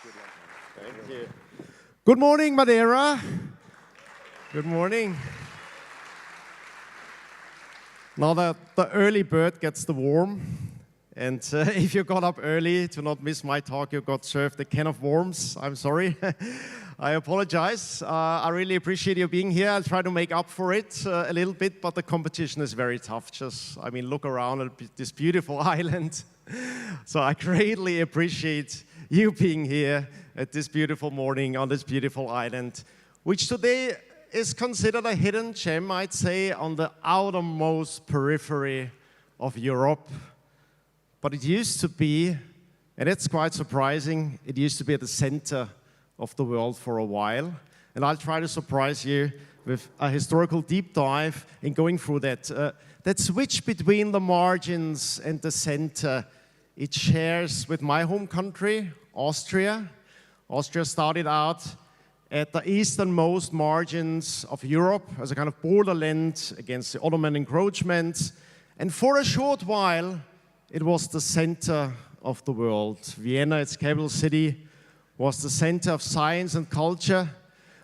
Thank you. Good morning, Madeira. Good morning. Now that the early bird gets the worm, and if you got up early to not miss my talk, you got served a can of worms. I'm sorry. I apologize. I really appreciate you being here. I'll try to make up for it a little bit, but the competition is very tough. Look around at this beautiful island. So I greatly appreciate you being here at this beautiful morning on this beautiful island, which today is considered a hidden gem, I'd say, on the outermost periphery of Europe. But it used to be, and it's quite surprising, it used to be at the center of the world for a while. And I'll try to surprise you with a historical deep dive in going through that. That switch between the margins and the center, it shares with my home country, Austria. Austria started out at the easternmost margins of Europe as a kind of borderland against the Ottoman encroachment. And for a short while, it was the center of the world. Vienna, its capital city, was the center of science and culture.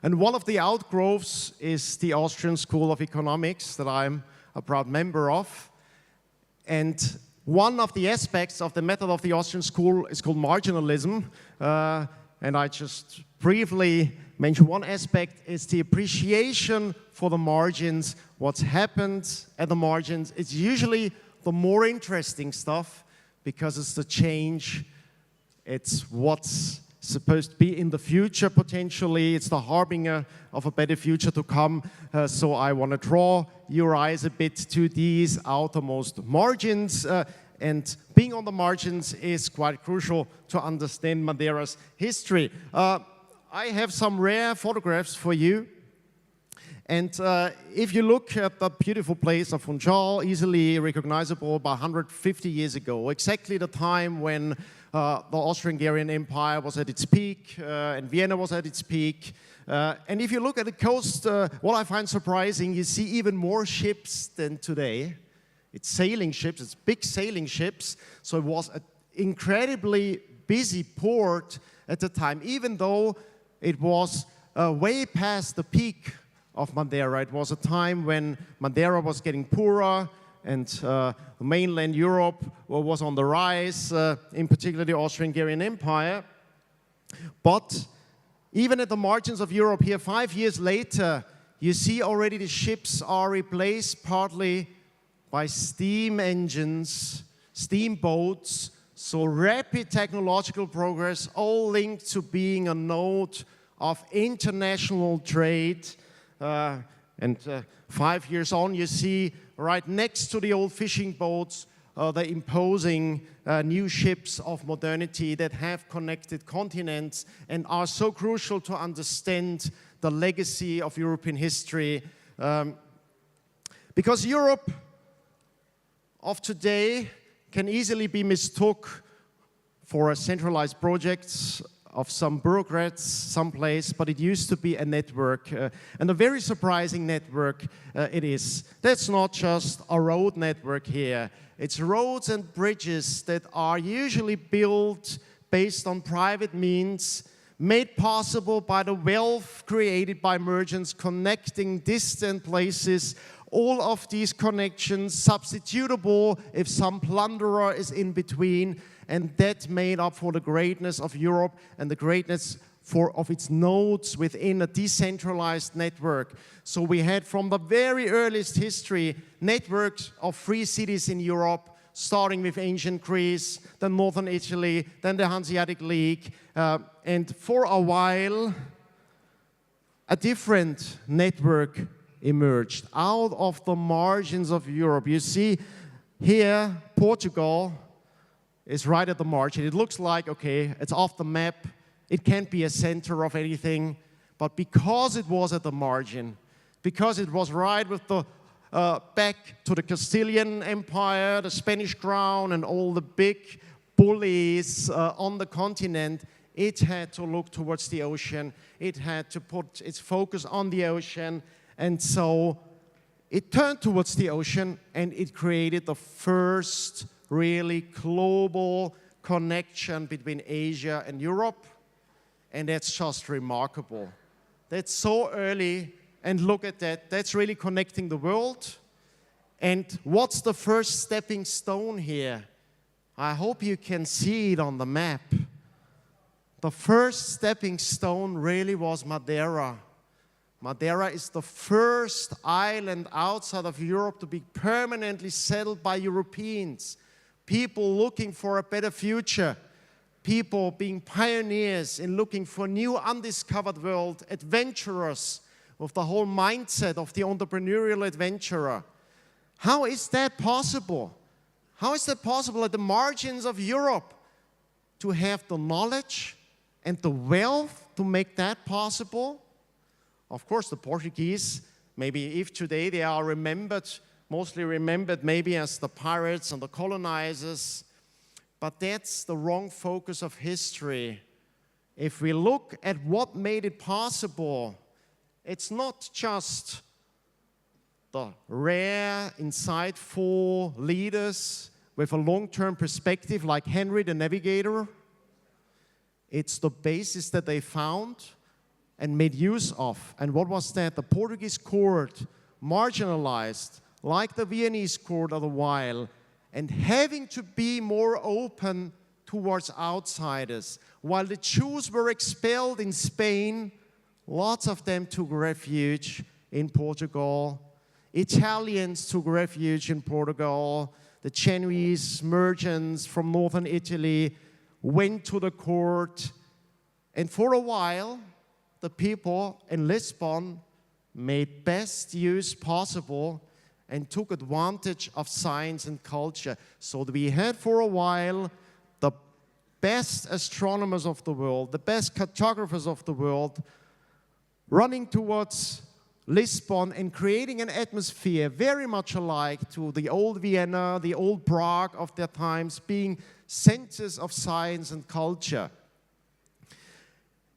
And one of the outgrowths is the Austrian School of Economics that I'm a proud member of. And one of the aspects of the method of the Austrian school is called marginalism. And I just briefly mention one aspect is the appreciation for the margins. What's happened at the margins, it's usually the more interesting stuff because it's the change, it's what's supposed to be in the future potentially, it's the harbinger of a better future to come. So I want to draw your eyes a bit to these outermost margins. And being on the margins is quite crucial to understand Madeira's history. I have some rare photographs for you. And if you look at the beautiful place of Funchal, easily recognizable about 150 years ago, exactly the time when the Austro-Hungarian Empire was at its peak and Vienna was at its peak. And if you look at the coast, what I find surprising, you see even more ships than today. It's sailing ships, it's big sailing ships. So it was an incredibly busy port at the time, even though it was way past the peak of Madeira. It was a time when Madeira was getting poorer and mainland Europe was on the rise, in particular the Austro-Hungarian Empire. But even at the margins of Europe here, 5 years later, you see already the ships are replaced partly by steam engines, steamboats, so rapid technological progress, all linked to being a node of international trade. 5 years on, you see right next to the old fishing boats, the imposing new ships of modernity that have connected continents and are so crucial to understand the legacy of European history. Because Europe of today can easily be mistook for a centralized project of some bureaucrats someplace, but it used to be a network, and a very surprising network it is. That's not just a road network here. It's roads and bridges that are usually built based on private means, made possible by the wealth created by merchants connecting distant places. All of these connections substitutable if some plunderer is in between, and that made up for the greatness of Europe and the greatness of its nodes within a decentralized network. So we had from the very earliest history networks of free cities in Europe, starting with ancient Greece, then northern Italy, then the Hanseatic League, and for a while a different network emerged out of the margins of Europe. You see here Portugal is right at the margin. It looks like, okay, it's off the map. It can't be a center of anything. But because it was at the margin, because it was right with the back to the Castilian Empire, the Spanish crown, and all the big bullies on the continent, it had to look towards the ocean. It had to put its focus on the ocean. And so it turned towards the ocean, and it created the first really global connection between Asia and Europe. And that's just remarkable. That's so early, and look at that. That's really connecting the world. And what's the first stepping stone here? I hope you can see it on the map. The first stepping stone really was Madeira. Madeira is the first island outside of Europe to be permanently settled by Europeans. People looking for a better future. People being pioneers in looking for new undiscovered world, adventurers with the whole mindset of the entrepreneurial adventurer. How is that possible? How is that possible at the margins of Europe to have the knowledge and the wealth to make that possible? Of course, the Portuguese, maybe if today they are remembered, mostly remembered maybe as the pirates and the colonizers, but that's the wrong focus of history. If we look at what made it possible, it's not just the rare, insightful leaders with a long-term perspective like Henry the Navigator. It's the basis that they found and made use of. And what was that? The Portuguese court, marginalized, like the Viennese court of the while, and having to be more open towards outsiders. While the Jews were expelled in Spain, lots of them took refuge in Portugal. Italians took refuge in Portugal. The Genoese merchants from northern Italy went to the court. And for a while, the people in Lisbon made best use possible and took advantage of science and culture. So we had for a while the best astronomers of the world, the best cartographers of the world, running towards Lisbon and creating an atmosphere very much alike to the old Vienna, the old Prague of their times, being centers of science and culture.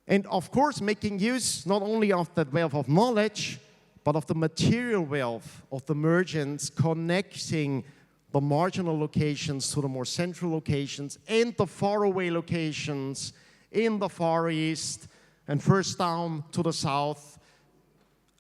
And of course, making use not only of that wealth of knowledge, but of the material wealth of the merchants, connecting the marginal locations to the more central locations and the faraway locations in the Far East and first down to the south.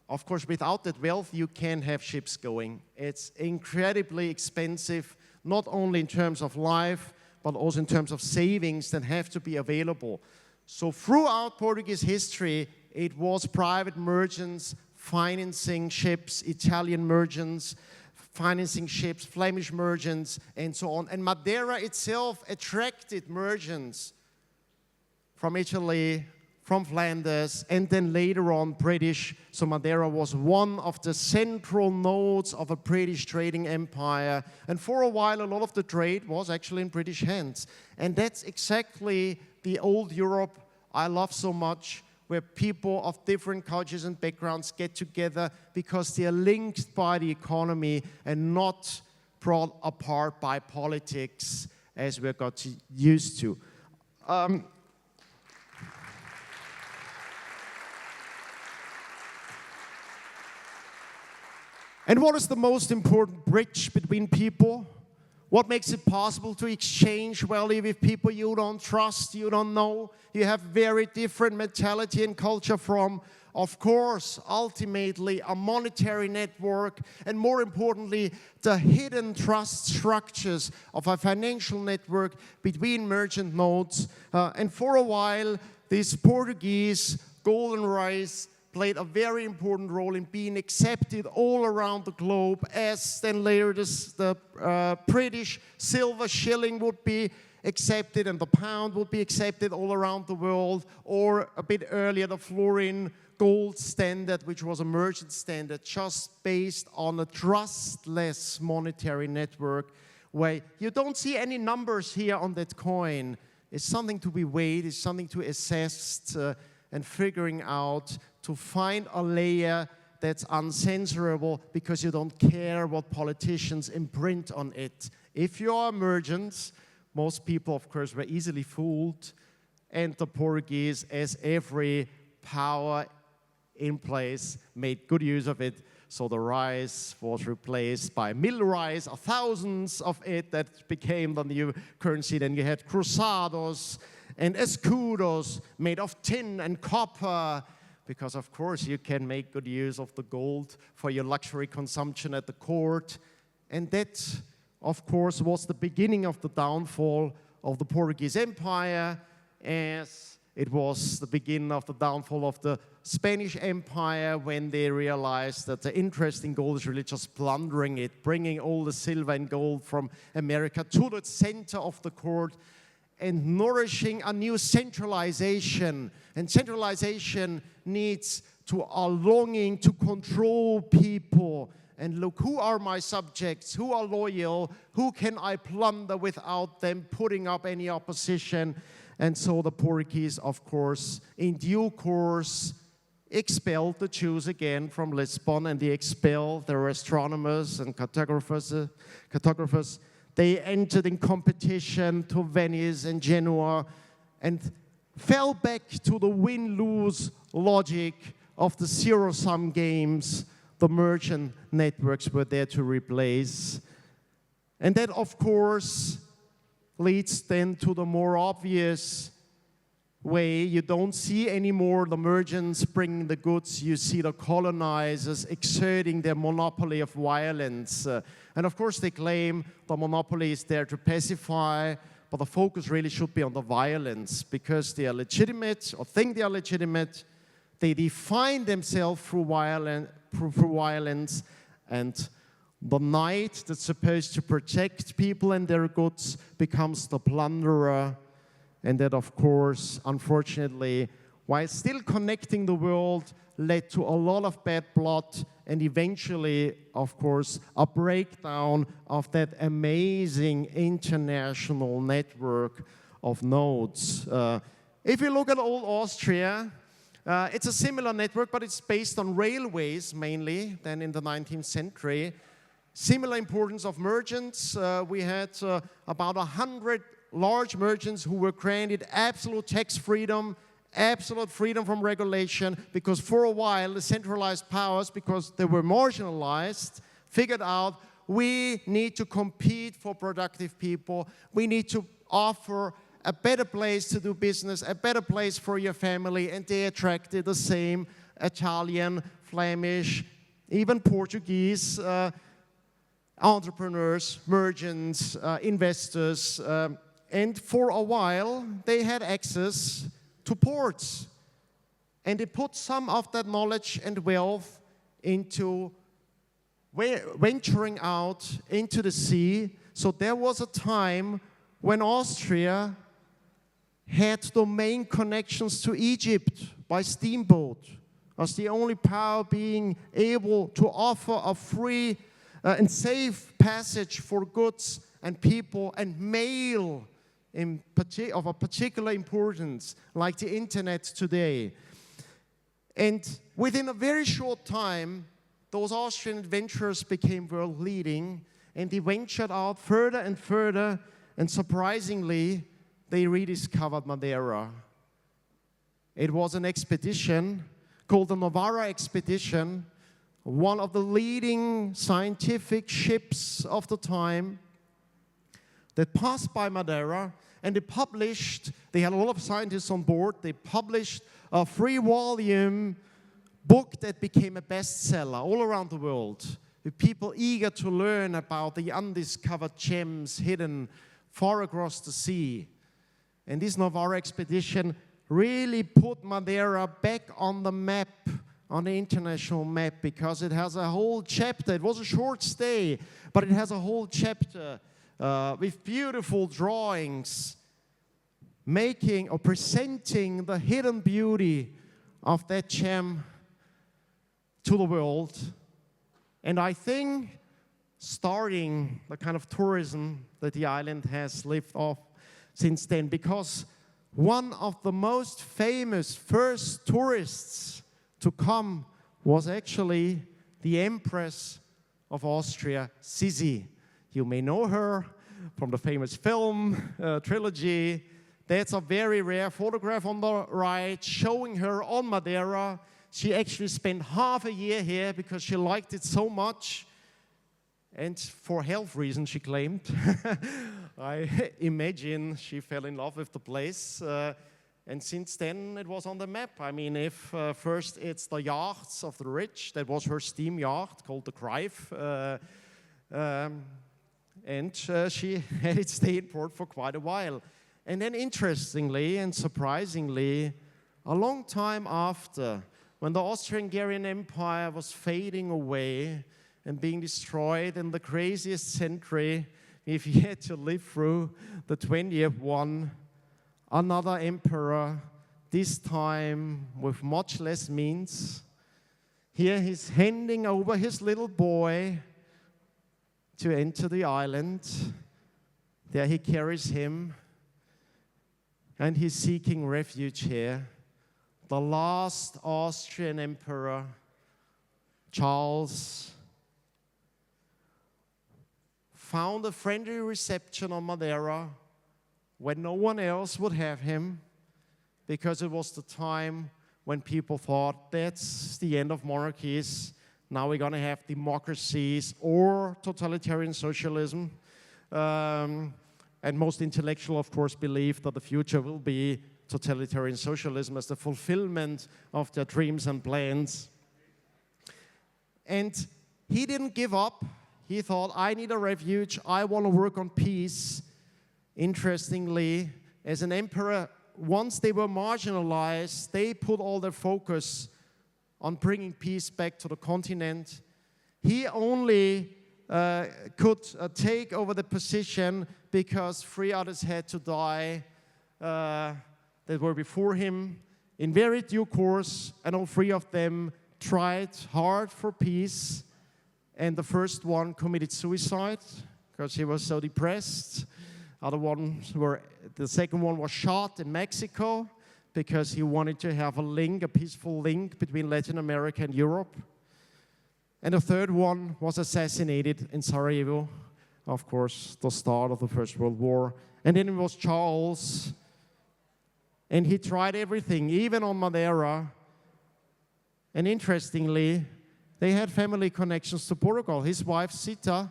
Of course, without that wealth, you can't have ships going. It's incredibly expensive, not only in terms of life, but also in terms of savings that have to be available. So throughout Portuguese history, it was private merchants financing ships, Italian merchants financing ships, Flemish merchants, and so on. And Madeira itself attracted merchants from Italy, from Flanders, and then later on British. So Madeira was one of the central nodes of a British trading empire. And for a while, a lot of the trade was actually in British hands. And that's exactly the old Europe I love so much, where people of different cultures and backgrounds get together because they are linked by the economy and not brought apart by politics as we got used to. And what is the most important bridge between people? What makes it possible to exchange value with people you don't trust, you don't know, you have very different mentality and culture from? Of course, ultimately, a monetary network, and more importantly, the hidden trust structures of a financial network between merchant nodes. And for a while, this Portuguese golden rice played a very important role in being accepted all around the globe, as then later the British silver shilling would be accepted and the pound would be accepted all around the world, or a bit earlier the florin gold standard, which was a merchant standard just based on a trustless monetary network where you don't see any numbers here on that coin. It's something to be weighed, it's something to assess and figuring out, to find a layer that's uncensorable because you don't care what politicians imprint on it. If you are merchants, most people, of course, were easily fooled, and the Portuguese, as every power in place, made good use of it. So the rice was replaced by mill rice, thousands of it that became the new currency. Then you had cruzados and escudos made of tin and copper, because of course you can make good use of the gold for your luxury consumption at the court. And that, of course, was the beginning of the downfall of the Portuguese Empire, as it was the beginning of the downfall of the Spanish Empire, when they realized that the interest in gold is really just plundering it, bringing all the silver and gold from America to the center of the court, and nourishing a new centralization. And centralization needs to a longing to control people. And look, who are my subjects? Who are loyal? Who can I plunder without them putting up any opposition? And so the Portuguese, of course, in due course, expelled the Jews again from Lisbon, and they expelled their astronomers and cartographers. They entered in competition to Venice and Genoa and fell back to the win-lose logic of the zero-sum games the merchant networks were there to replace. And that, of course, leads then to the more obvious way. You don't see anymore the merchants bringing the goods. You see the colonizers exerting their monopoly of violence. And of course, they claim the monopoly is there to pacify, but the focus really should be on the violence, because they are legitimate, or think they are legitimate. They define themselves through violence, and the knight that's supposed to protect people and their goods becomes the plunderer. And that, of course, unfortunately, while still connecting the world, led to a lot of bad blood, and eventually, of course, a breakdown of that amazing international network of nodes. If you look at old Austria, it's a similar network, but it's based on railways mainly than in the 19th century. Similar importance of merchants. We had about 100 large merchants who were granted absolute tax freedom, absolute freedom from regulation, because for a while the centralized powers, because they were marginalized, figured out we need to compete for productive people. We need to offer a better place to do business, a better place for your family, and they attracted the same Italian, Flemish, even Portuguese entrepreneurs, merchants, investors, and for a while they had access to ports. And they put some of that knowledge and wealth into venturing out into the sea. So there was a time when Austria had domain connections to Egypt by steamboat, as the only power being able to offer a free and safe passage for goods and people and mail of a particular importance, like the internet today. And within a very short time, those Austrian adventurers became world leading, and they ventured out further and further, and surprisingly, they rediscovered Madeira. It was an expedition called the Novara expedition, one of the leading scientific ships of the time that passed by Madeira, and they had a lot of scientists on board, they published a 3-volume book that became a bestseller all around the world, with people eager to learn about the undiscovered gems hidden far across the sea. And this Novara expedition really put Madeira back on the map, on the international map, because it has a whole chapter. It was a short stay, but it has a whole chapter with beautiful drawings, making or presenting the hidden beauty of that gem to the world. And I think starting the kind of tourism that the island has lived off since then, because one of the most famous first tourists to come was actually the Empress of Austria, Sisi. You may know her from the famous film trilogy. That's a very rare photograph on the right showing her on Madeira. She actually spent half a year here because she liked it so much, and for health reasons, she claimed. I imagine she fell in love with the place. And since then, it was on the map. I mean, if first it's the yachts of the rich, that was her steam yacht called the Crive. And she had it stay in port for quite a while. And then interestingly and surprisingly, a long time after, when the Austro-Hungarian Empire was fading away and being destroyed in the craziest century we've yet to live through, the 20th one, another emperor, this time with much less means. Here he's handing over his little boy to enter the island. There he carries him, and he's seeking refuge here. The last Austrian emperor, Charles, found a friendly reception on Madeira when no one else would have him, because it was the time when people thought that's the end of monarchies. Now we're going to have democracies or totalitarian socialism. And most intellectual, of course, believe that the future will be totalitarian socialism as the fulfillment of their dreams and plans. And he didn't give up. He thought, I need a refuge. I want to work on peace. Interestingly, as an emperor, once they were marginalized, they put all their focus on bringing peace back to the continent. He only could take over the position because 3 others had to die that were before him in very due course, and all 3 of them tried hard for peace. And the first one committed suicide because he was so depressed. The second one was shot in Mexico because he wanted to have a peaceful link between Latin America and Europe. And the third one was assassinated in Sarajevo, of course, the start of the First World War. And then it was Charles, and he tried everything, even on Madeira. And interestingly, they had family connections to Portugal. His wife, Sita,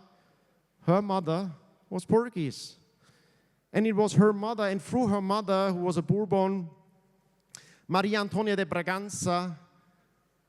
her mother was Portuguese. And it was her mother, and through her mother, who was a Bourbon, Maria Antonia de Braganza,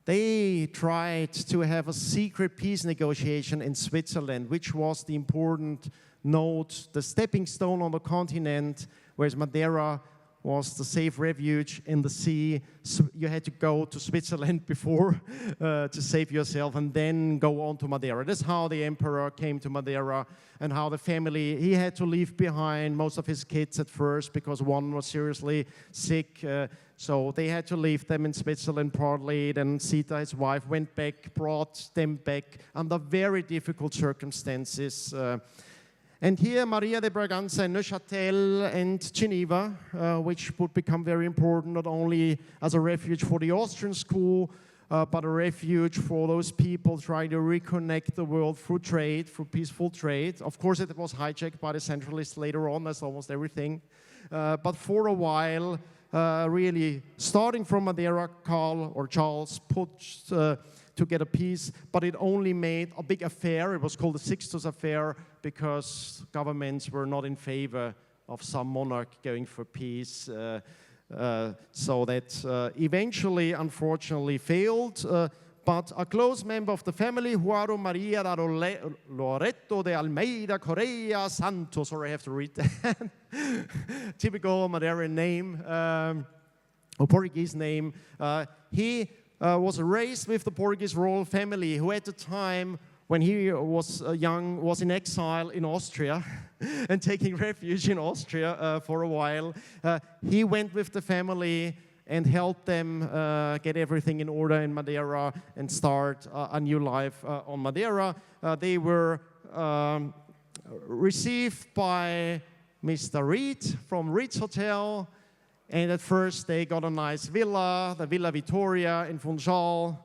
they tried to have a secret peace negotiation in Switzerland, which was the important node, the stepping stone on the continent, whereas Madeira was the safe refuge in the sea. So you had to go to Switzerland before to save yourself and then go on to Madeira. That's how the emperor came to Madeira, and how the family, he had to leave behind most of his kids at first because one was seriously sick. So they had to leave them in Switzerland partly. Then Sita, his wife, went back, brought them back under very difficult circumstances. And here, Maria de Braganza and Neuchâtel and Geneva, which would become very important, not only as a refuge for the Austrian school, but a refuge for those people trying to reconnect the world through trade, through peaceful trade. Of course, it was hijacked by the centralists later on, as almost everything. But for a while, really, starting from Madeira, Charles pushed to get a peace, but it only made a big affair. It was called the Sixtus Affair because governments were not in favor of some monarch going for peace. So that eventually, unfortunately, failed. But a close member of the family, Juaro Maria da Loreto de Almeida Correa Santos, sorry, I have to read that. Typical Madeiran name, or Portuguese name. He was raised with the Portuguese royal family, who at the time, when he was young, was in exile in Austria and taking refuge in Austria for a while. He went with the family and helped them get everything in order in Madeira and start a new life on Madeira. They were received by Mr. Reed from Reed's Hotel. And at first, they got a nice villa, the Villa Vittoria in Funchal.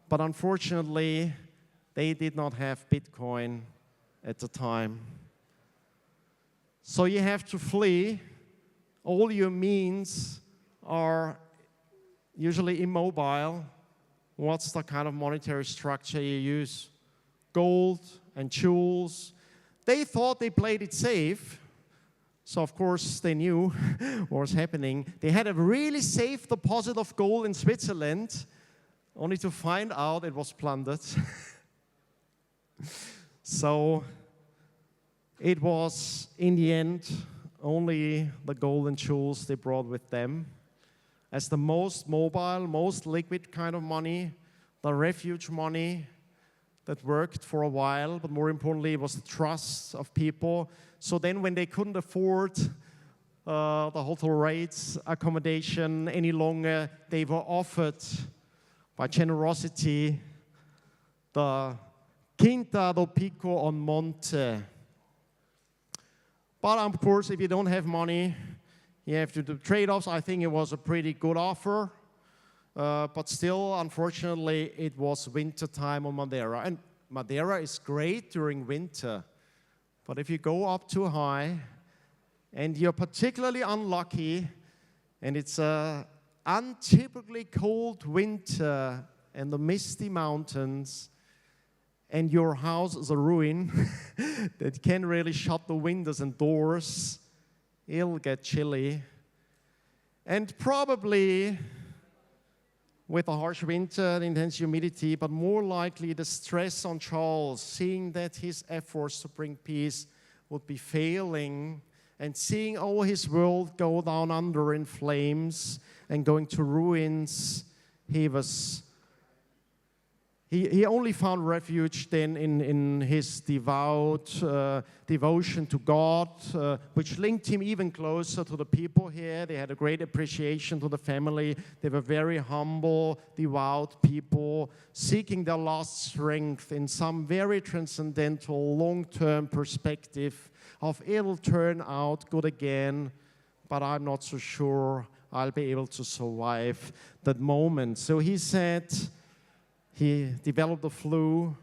But unfortunately, they did not have Bitcoin at the time. So you have to flee. All your means are usually immobile. What's the kind of monetary structure you use? Gold and jewels. They thought they played it safe, So, of course, they knew what was happening. They had a really safe deposit of gold in Switzerland, only to find out it was plundered. So, it was, in the end, only the gold and jewels they brought with them. As the most mobile, most liquid kind of money, the refuge money that worked for a while, but more importantly, it was the trust of people. So then when they couldn't afford the hotel rates, accommodation any longer, they were offered, by generosity, the Quinta do Pico on Monte. But of course, if you don't have money, you have to do trade-offs. I think it was a pretty good offer. But still, unfortunately, it was winter time on Madeira. And Madeira is great during winter. But if you go up too high, and you're particularly unlucky, and it's an untypically cold winter and the misty mountains, and your house is a ruin that can't really shut the windows and doors, it'll get chilly. And probably with a harsh winter and intense humidity, but more likely the stress on Charles, seeing that his efforts to bring peace would be failing, and seeing all his world go down under in flames and going to ruins, he only found refuge then in his devotion to God, which linked him even closer to the people here. They had a great appreciation to the family. They were very humble, devout people, seeking their lost strength in some very transcendental, long-term perspective of it'll turn out good again, but I'm not so sure I'll be able to survive that moment. So he said, he developed the flu,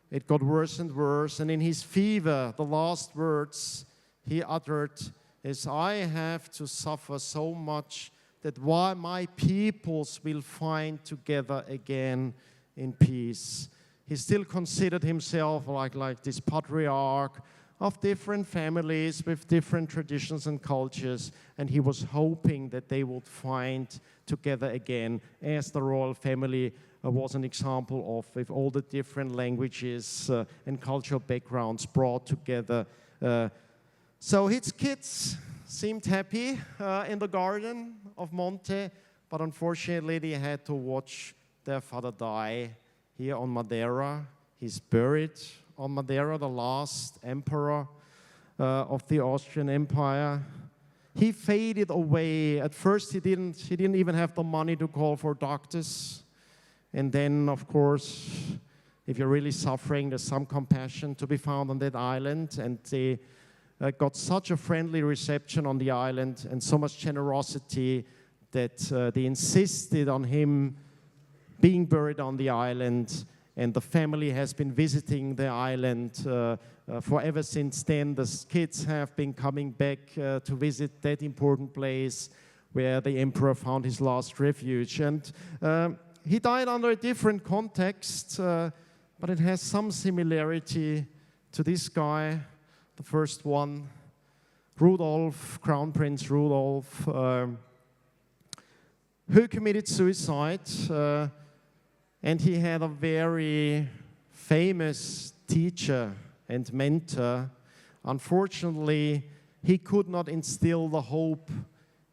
it got worse and worse, and in his fever, the last words he uttered is, I have to suffer so much that why my peoples will find together again in peace. He still considered himself like this patriarch of different families with different traditions and cultures, and he was hoping that they would find together again, as the royal family was an example of, with all the different languages and cultural backgrounds brought together. So his kids seemed happy in the garden of Monte, but unfortunately they had to watch their father die here on Madeira. He's buried on Madeira, the last emperor of the Austrian Empire. He faded away. At first he didn't even have the money to call for doctors. And then, of course, if you're really suffering, there's some compassion to be found on that island. And they got such a friendly reception on the island and so much generosity that they insisted on him being buried on the island. And the family has been visiting the island forever since then. The kids have been coming back to visit that important place where the emperor found his last refuge. And he died under a different context, but it has some similarity to this guy, the first one, Rudolf, Crown Prince Rudolf, who committed suicide. And he had a very famous teacher and mentor. Unfortunately, he could not instill the hope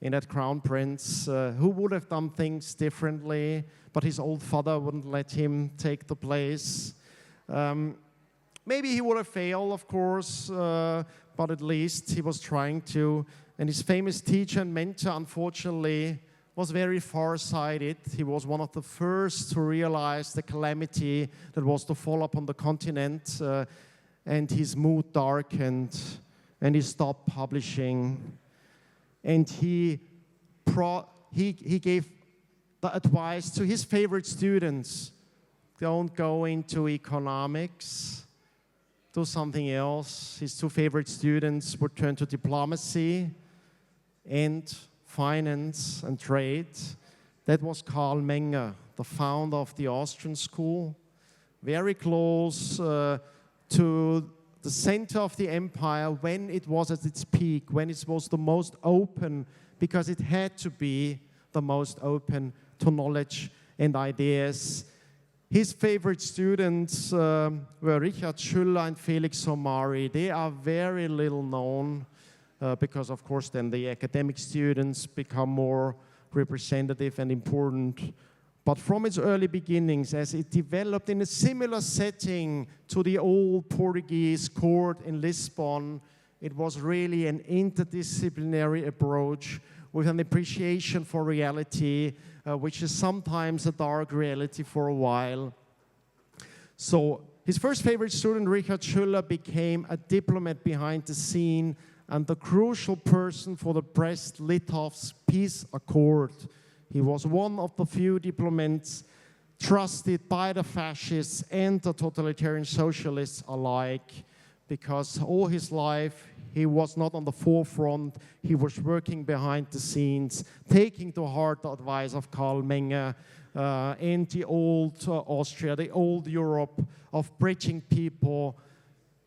in that crown prince, who would have done things differently, but his old father wouldn't let him take the place. Maybe he would have failed, of course, but at least he was trying to. And his famous teacher and mentor, unfortunately, was very far-sighted. He was one of the first to realize the calamity that was to fall upon the continent, and his mood darkened, and he stopped publishing. And he gave the advice to his favorite students: don't go into economics, do something else. His two favorite students would turn to diplomacy and finance and trade. That was Karl Menger, the founder of the Austrian school, very close to the center of the empire when it was at its peak, when it was the most open, because it had to be the most open to knowledge and ideas. His favorite students were Richard Schüller and Felix Somari. They are very little known because, of course, then the academic students become more representative and important. But from its early beginnings, as it developed in a similar setting to the old Portuguese court in Lisbon, it was really an interdisciplinary approach with an appreciation for reality, which is sometimes a dark reality for a while. So his first favorite student, Richard Schüller, became a diplomat behind the scene and the crucial person for the Brest-Litovsk peace accord. He was one of the few diplomats trusted by the fascists and the totalitarian socialists alike, because all his life he was not on the forefront, he was working behind the scenes, taking to heart the advice of Karl Menger and the old Austria, the old Europe of bridging people.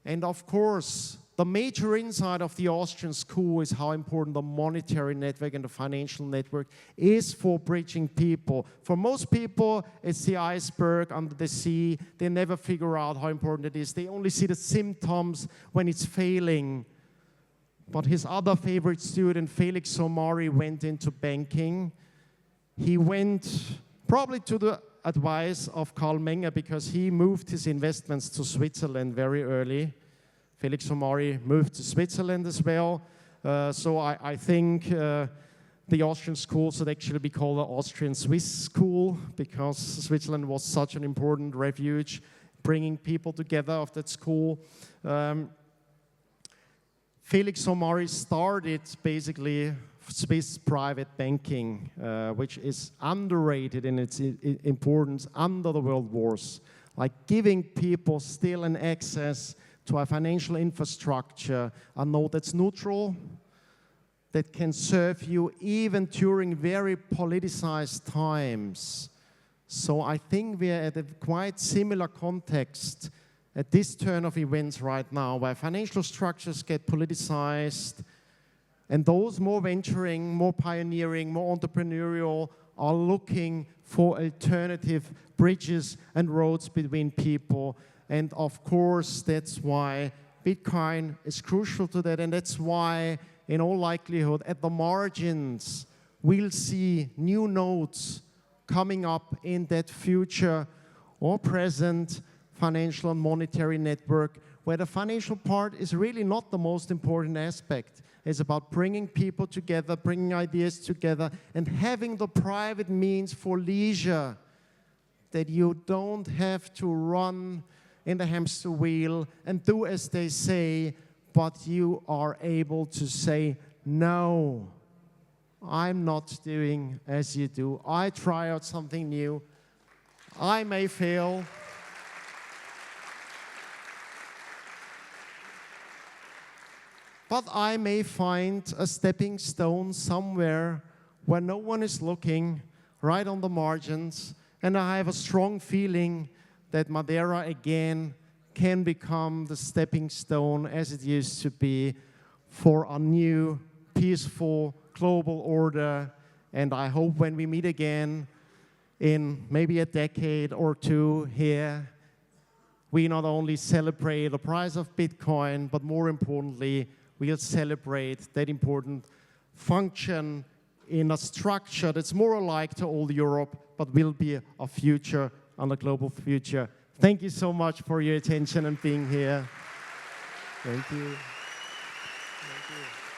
And of course, the major insight of the Austrian school is how important the monetary network and the financial network is for bridging people. For most people, it's the iceberg under the sea. They never figure out how important it is. They only see the symptoms when it's failing. But his other favorite student, Felix Somari, went into banking. He went probably to the advice of Karl Menger because he moved his investments to Switzerland very early. Felix Somari moved to Switzerland as well. So I think the Austrian school should actually be called the Austrian-Swiss school because Switzerland was such an important refuge, bringing people together of that school. Felix Somari started basically Swiss private banking, which is underrated in its importance under the world wars, like giving people still an access to a financial infrastructure, a node that's neutral, that can serve you even during very politicized times. So I think we're at a quite similar context at this turn of events right now, where financial structures get politicized, and those more venturing, more pioneering, more entrepreneurial are looking for alternative bridges and roads between people. And of course, that's why Bitcoin is crucial to that, and that's why, in all likelihood, at the margins, we'll see new nodes coming up in that future or present financial and monetary network, where the financial part is really not the most important aspect. It's about bringing people together, bringing ideas together, and having the private means for leisure, that you don't have to run in the hamster wheel and do as they say, but you are able to say, no, I'm not doing as you do. I try out something new. I may fail. But I may find a stepping stone somewhere where no one is looking, right on the margins, and I have a strong feeling that Madeira again can become the stepping stone as it used to be for a new, peaceful, global order. And I hope when we meet again in maybe a decade or two here, we not only celebrate the price of Bitcoin, but more importantly, we'll celebrate that important function in a structure that's more alike to old Europe, but will be a future and a global future. Thank you so much for your attention and being here. Thank you. Thank you.